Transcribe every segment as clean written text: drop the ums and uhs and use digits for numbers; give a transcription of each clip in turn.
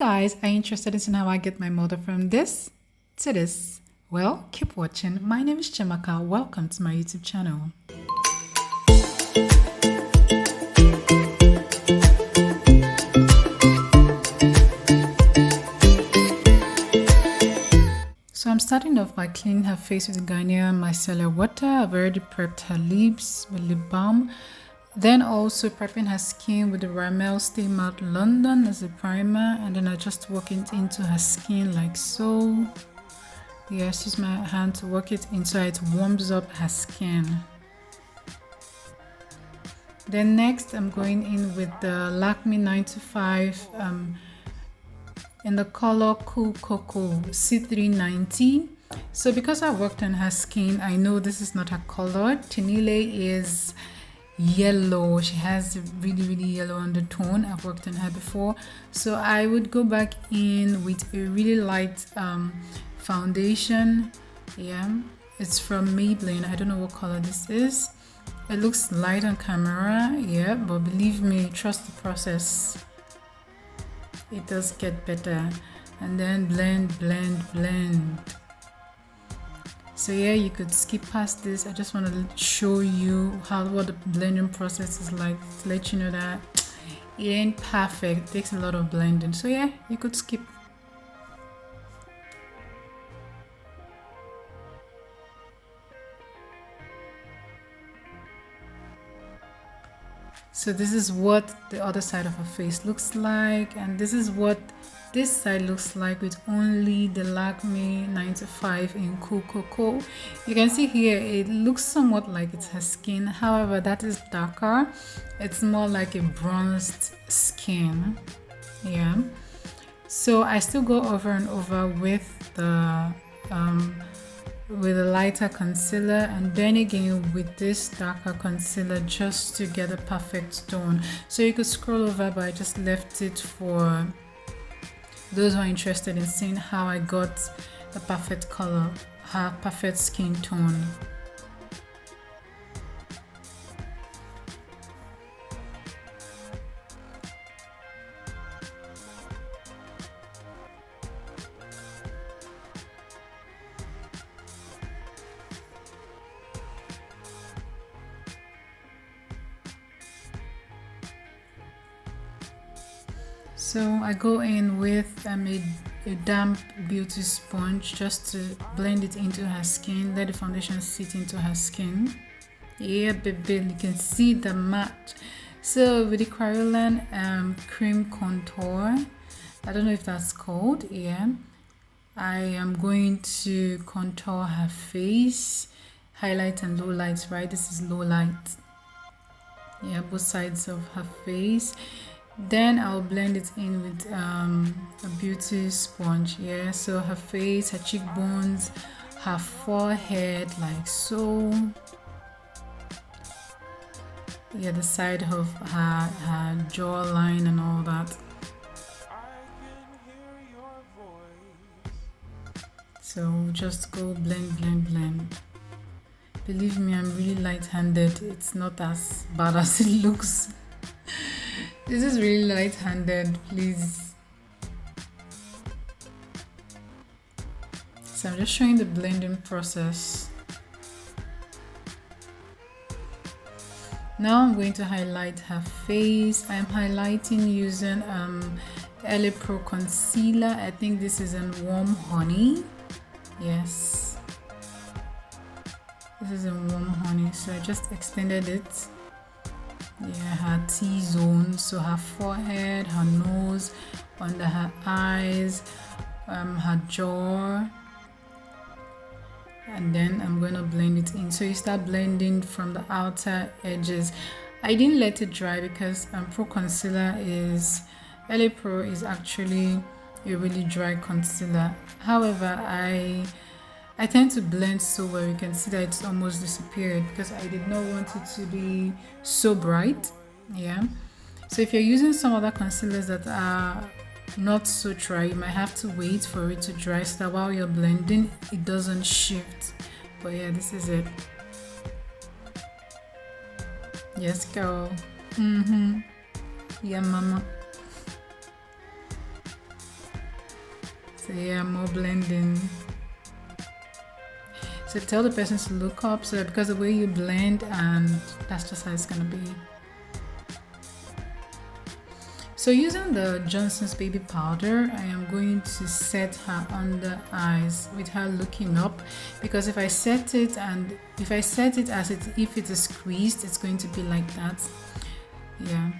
Guys, are you interested in seeing how I get my model from this to this? Well, keep watching. My name is Chimaka. Welcome to my YouTube channel. So I'm starting off by cleaning her face with Garnier Micellar water. I've already prepped her lips with lip balm. Then also prepping her skin with the Rimmel Stay Matte London as a primer, and then I just work it into her skin like so. Yes, use my hand to work it in so it warms up her skin. Then next I'm going in with the Lakme 925 in the color Cool Cocoa C390. So because I worked on her skin, I know this is not her color. Tenile is yellow. She has a really yellow undertone. I've worked on her before, so I would go back in with a really light foundation. Yeah, it's from Maybelline. I don't know what color this is. It looks light on camera, yeah, but believe me, trust the process, it does get better. And then blend. So yeah, you could skip past this. I just want to show you what the blending process is like, to let you know that it ain't perfect. It takes a lot of blending. So yeah, you could skip. So this is what the other side of her face looks like, and this is what this side looks like with only the Lakme 95 in Cool Cocoa. You can see here it looks somewhat like it's her skin, however that is darker. It's more like a bronzed skin. Yeah, so I still go over and over with the lighter concealer, and then again with this darker concealer, just to get a perfect tone. So you could scroll over, but I just left it for those who are interested in seeing how I got the perfect color, her perfect skin tone. So I go in with a damp beauty sponge just to blend it into her skin, let the foundation sit into her skin. Yeah, baby, you can see the match. So with the Kryolan cream contour, I don't know if that's called, yeah, I am going to contour her face, highlight and low lights, right? This is low light. Yeah, both sides of her face. Then I'll blend it in with a beauty sponge. Yeah, so her face, her cheekbones, her forehead, like so. Yeah, the side of her jawline and all that. So just go blend. Believe me, I'm really light-handed. It's not as bad as it looks. This is really light-handed, please. So I'm just showing the blending process. Now I'm going to highlight her face. I'm highlighting using LA Pro concealer. I think this is in Warm Honey. Yes, this is in Warm Honey. So I just extended it. Yeah, her T-zone, so her forehead, her nose, under her eyes, her jaw, and then I'm going to blend it in. So you start blending from the outer edges. I didn't let it dry because Pro Concealer is, LA Pro is actually a really dry concealer. However, I tend to blend so well. You can see that it's almost disappeared because I did not want it to be so bright. Yeah, so if you're using some other concealers that are not so dry, you might have to wait for it to dry so that while you're blending it doesn't shift. But yeah, this is it. Yes, girl. Yeah, mama. So yeah, more blending. So tell the person to look up, so because the way you blend, and that's just how it's gonna be. So using the Johnson's baby powder, I am going to set her under eyes with her looking up, because if I set it as if it is squeezed, it's going to be like that. Yeah.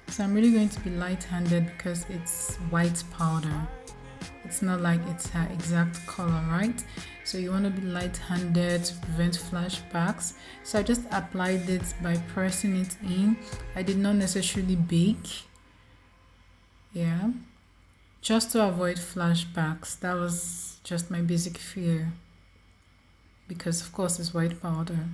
So I'm really going to be light-handed because it's white powder. It's not like it's her exact color, right? So you want to be light-handed to prevent flashbacks. So I just applied it by pressing it in. I did not necessarily bake. Yeah. Just to avoid flashbacks. That was just my basic fear. Because of course it's white powder.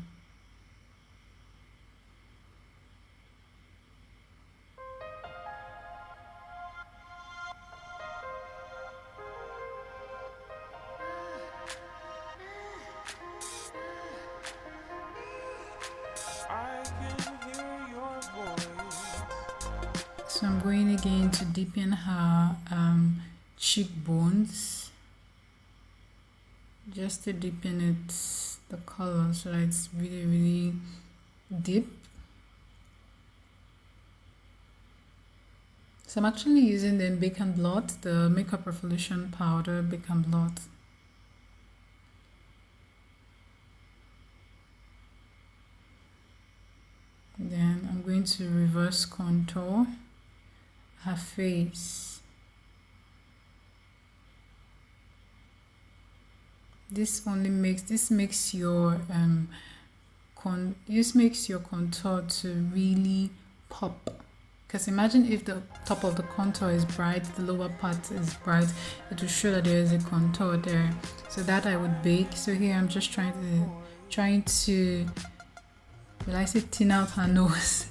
So I'm going again to deepen her cheekbones, just to deepen it, the color, so that it's really deep. So I'm actually using the Blot, the Makeup Revolution powder Blot. Then I'm going to reverse contour her face. This makes your contour to really pop. Because imagine if the top of the contour is bright, the lower part is bright, it will show that there is a contour there. So that I would bake. So here I'm just trying to will I say thin out her nose?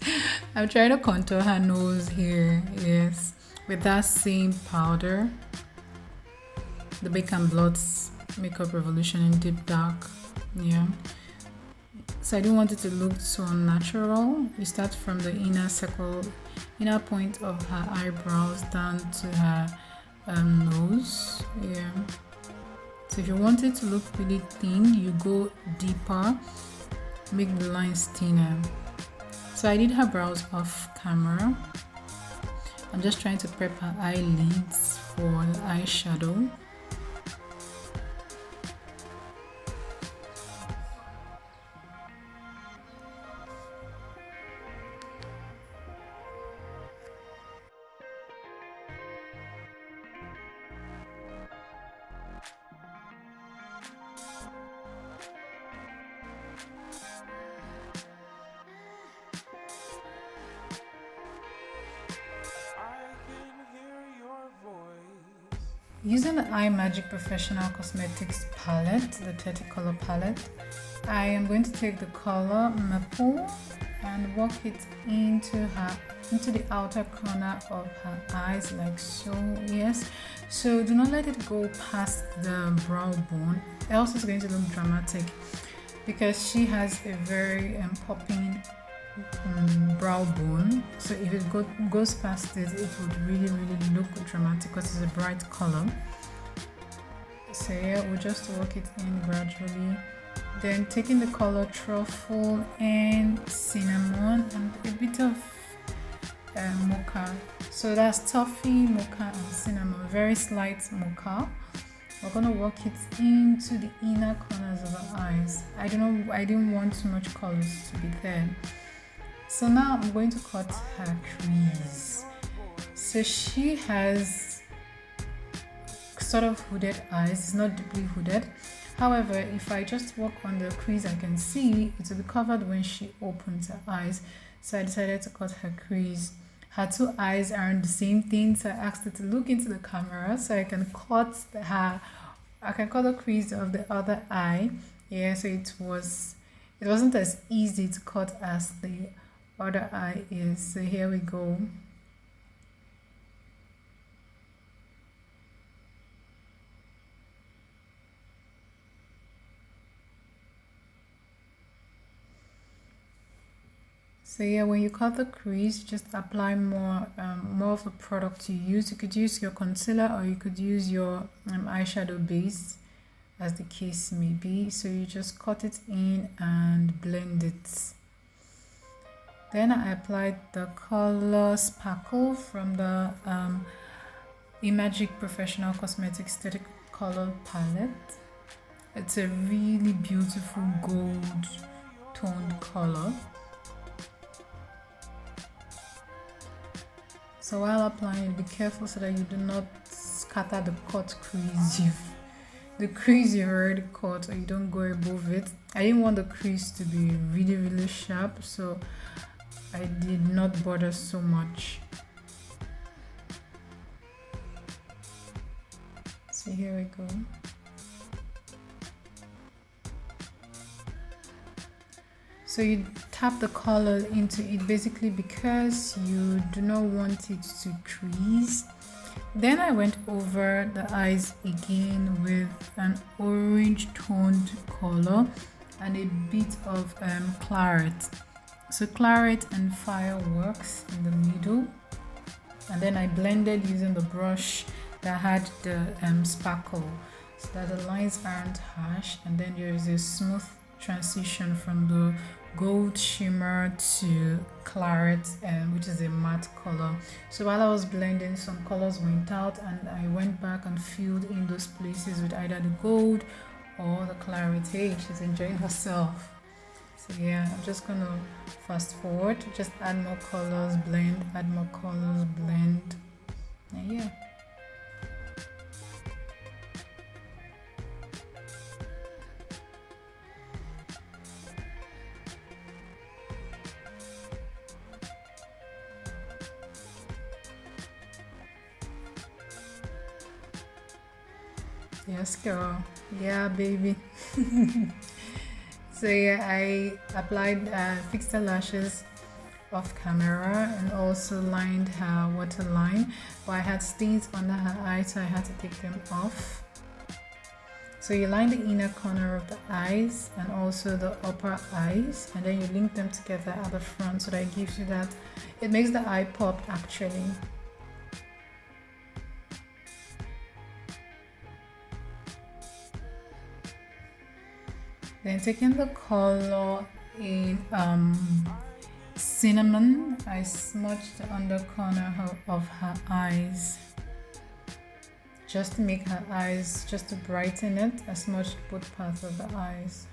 I'm trying to contour her nose here, yes, with that same powder, the Blot's Makeup Revolution in Deep Dark. Yeah. So I don't want it to look so unnatural. We start from the inner point of her eyebrows down to her nose. Yeah. So if you want it to look really thin, you go deeper, make the lines thinner. So I did her brows off camera. I'm just trying to prep her eyelids for the eyeshadow. Using the eyemagic Professional Cosmetics palette, the 30 color palette, I am going to take the color Maple and work it into the outer corner of her eyes, like so. Yes, so do not let it go past the brow bone, else it's going to look dramatic, because she has a very popping brow bone. So if it goes past it, it would really look dramatic because it's a bright color. So yeah, we'll just work it in gradually. Then taking the color Truffle and Cinnamon and a bit of mocha. So that's toffee, mocha and cinnamon, very slight mocha. We're gonna work it into the inner corners of her eyes. I didn't want too much colors to be there. So now I'm going to cut her crease. So she has sort of hooded eyes. It's not deeply hooded. However, if I just work on the crease, I can see it will be covered when she opens her eyes. So I decided to cut her crease. Her two eyes aren't the same thing, so I asked her to look into the camera so I can cut the crease of the other eye. Yeah, so it wasn't as easy to cut as the other eye is. So here we go. So yeah, when you cut the crease, just apply more of the product you use. You could use your concealer or you could use your eyeshadow base, as the case may be. So you just cut it in and blend it. Then I applied the color Sparkle from the eyemagic Professional Cosmetics Static Color Palette. It's a really beautiful gold toned color. So while applying it, be careful so that you do not scatter the cut crease the crease you've already cut, or you don't go above it. I didn't want the crease to be really sharp, so I did not bother so much. So here we go. So you tap the color into it basically because you do not want it to crease. Then I went over the eyes again with an orange toned color and a bit of claret. So claret and fireworks in the middle. And then I blended using the brush that had the sparkle so that the lines aren't harsh, and then there is a smooth transition from the gold shimmer to claret, which is a matte color. So while I was blending, some colors went out and I went back and filled in those places with either the gold or the claret. Hey, she's enjoying herself. So yeah, I'm just gonna fast forward, just add more colors, blend, add more colors, blend, and yeah. Yes, girl. Yeah, baby. So yeah, I applied fixed her lashes off camera and also lined her waterline, but I had stains under her eyes, so I had to take them off. So you line the inner corner of the eyes and also the upper eyes, and then you link them together at the front, so that it gives you that, it makes the eye pop actually. Then taking the color in cinnamon, I smudged the under corner of her eyes just to make her eyes, just to brighten it. I smudged both parts of the eyes.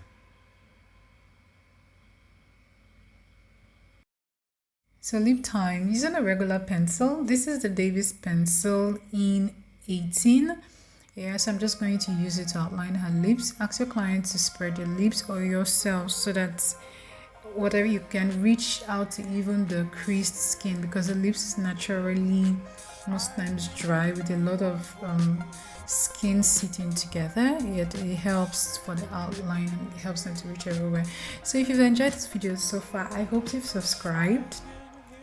So lip time, using a regular pencil. This is the Davis pencil in 18. Yeah, so I'm just going to use it to outline her lips. Ask your client to spread the lips or yourself so that whatever you can reach out to even the creased skin, because the lips is naturally most times dry with a lot of skin sitting together. Yet it helps for the outline and it helps them to reach everywhere. So if you've enjoyed this video so far, I hope you've subscribed.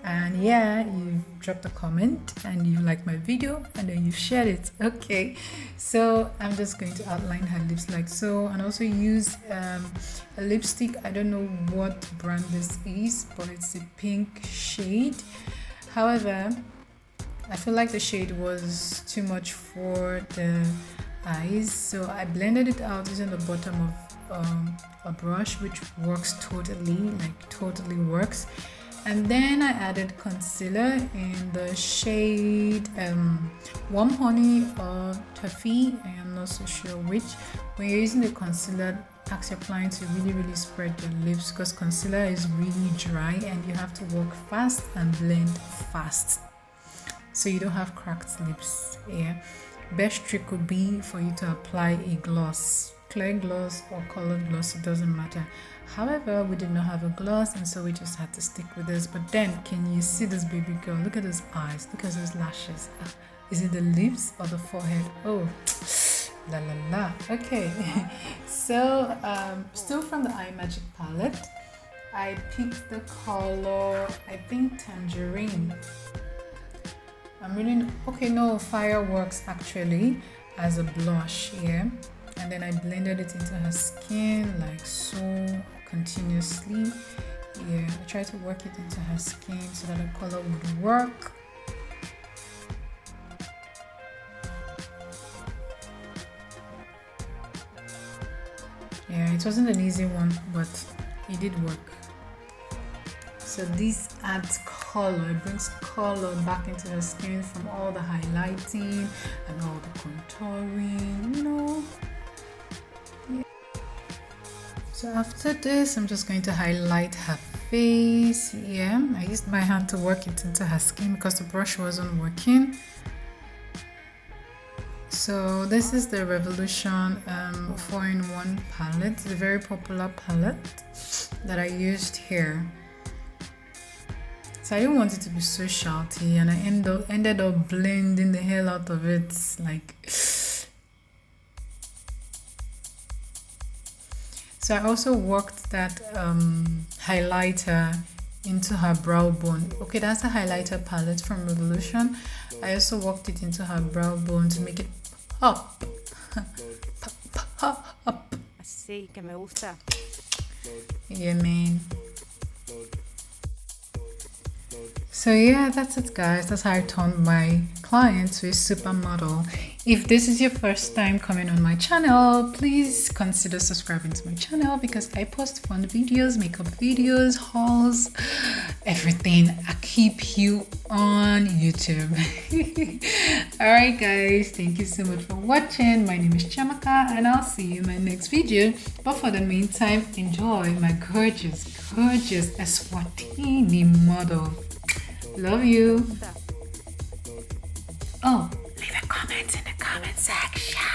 And yeah, you've dropped a comment and you like my video and then you've shared it. Okay, so I'm just going to outline her lips like so, and also use a lipstick. I don't know what brand this is, but it's a pink shade. However, I feel like the shade was too much for the eyes, so I blended it out using the bottom of a brush, which works totally works. And then I added concealer in the shade Warm Honey or Toffee. I am not so sure which. When you're using the concealer, ask your client to really spread your lips, because concealer is really dry and you have to work fast and blend fast so you don't have cracked lips. Yeah, best trick would be for you to apply a gloss, clear gloss or colored gloss, it doesn't matter. However, we did not have a gloss, and so we just had to stick with this. But then, can you see this baby girl? Look at those eyes, look at those lashes. Is it the lips or the forehead? Oh, la la la. Okay, so still from the eyemagic palette, I picked the color, I think Tangerine. Fireworks actually, as a blush here. And then I blended it into her skin like so, continuously. Yeah, I tried to work it into her skin so that the color would work. Yeah, it wasn't an easy one, but it did work. So this adds color, it brings color back into her skin from all the highlighting and all the contouring, you know. Yeah. So after this, I'm just going to highlight her face. Yeah, I used my hand to work it into her skin because the brush wasn't working. So this is the Revolution 4-in-1 palette, the very popular palette that I used here. So I didn't want it to be so shouty, and I ended up blending the hell out of it, like. So I also worked that highlighter into her brow bone. Okay, that's the highlighter palette from Revolution. I also worked it into her brow bone to make it pop. Pop. Así que me gusta. Yeah, man. So yeah, that's it guys. That's how I turned my client to a supermodel. If this is your first time coming on my channel, please consider subscribing to my channel because I post fun videos, makeup videos, hauls, everything. I keep you on YouTube. Alright guys, thank you so much for watching. My name is Chiamaka and I'll see you in my next video. But for the meantime, enjoy my gorgeous Eswatini model. Love you. Oh, leave a comment in the comment section.